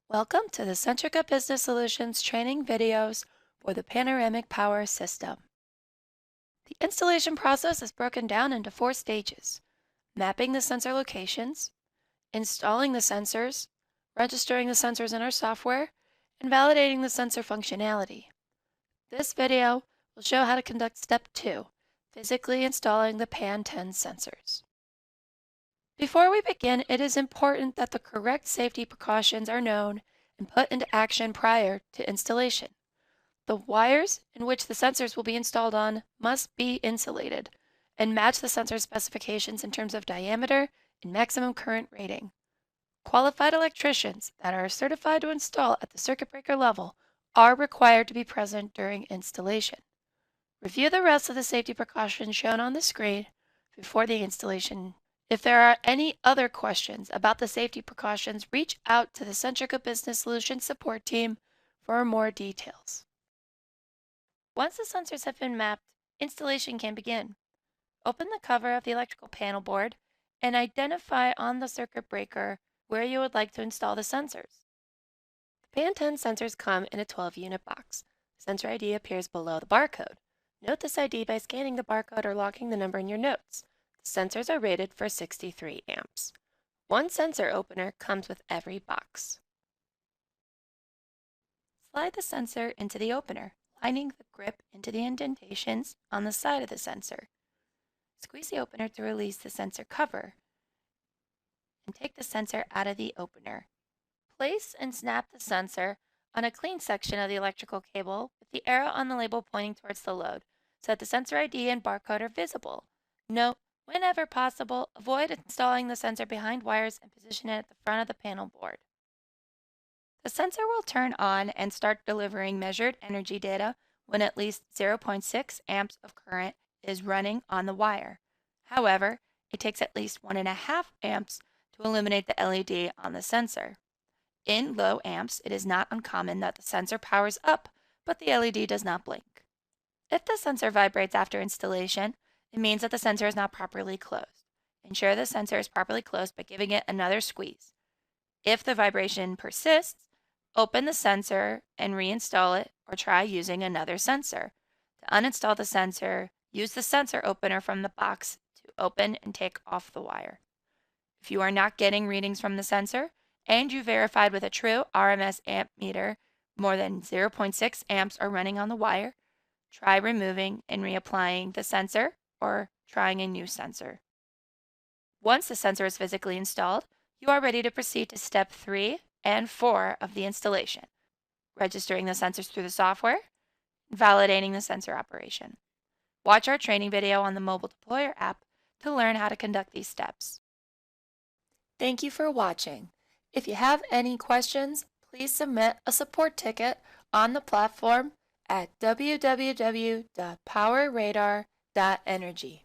Welcome to the Centrica Business Solutions training videos for the Panoramic Power System. The installation process is broken down into 4 stages: mapping the sensor locations, installing the sensors, registering the sensors in our software, and validating the sensor functionality. This video will show how to conduct step 2, physically installing the PAN-10 sensors. Before we begin, it is important that the correct safety precautions are known and put into action prior to installation. The wires in which the sensors will be installed on must be insulated and match the sensor specifications in terms of diameter and maximum current rating. Qualified electricians that are certified to install at the circuit breaker level are required to be present during installation. Review the rest of the safety precautions shown on the screen before the installation. If there are any other questions about the safety precautions, reach out to the Centrica Business Solutions support team for more details. Once the sensors have been mapped, installation can begin. Open the cover of the electrical panel board and identify on the circuit breaker where you would like to install the sensors. The PAN-10 sensors come in a 12-unit box. The sensor ID appears below the barcode. Note this ID by scanning the barcode or logging the number in your notes. The sensors are rated for 63 amps. One sensor opener comes with every box. Slide the sensor into the opener, lining the grip into the indentations on the side of the sensor. Squeeze the opener to release the sensor cover and take the sensor out of the opener. Place and snap the sensor on a clean section of the electrical cable with the arrow on the label pointing towards the load so that the sensor ID and barcode are visible. Note, whenever possible, avoid installing the sensor behind wires and position it at the front of the panel board. The sensor will turn on and start delivering measured energy data when at least 0.6 amps of current is running on the wire. However, it takes at least 1.5 amps to illuminate the LED on the sensor. In low amps, it is not uncommon that the sensor powers up, but the LED does not blink. If the sensor vibrates after installation, it means that the sensor is not properly closed. Ensure the sensor is properly closed by giving it another squeeze. If the vibration persists, open the sensor and reinstall it or try using another sensor. To uninstall the sensor, use the sensor opener from the box to open and take off the wire. If you are not getting readings from the sensor and you verified with a true RMS amp meter more than 0.6 amps are running on the wire, try removing and reapplying the sensor or trying a new sensor. Once the sensor is physically installed, you are ready to proceed to step 3 and 4 of the installation: registering the sensors through the software, and validating the sensor operation. Watch our training video on the mobile deployer app to learn how to conduct these steps. Thank you for watching. If you have any questions, please submit a support ticket on the platform at www.powerradar.energy.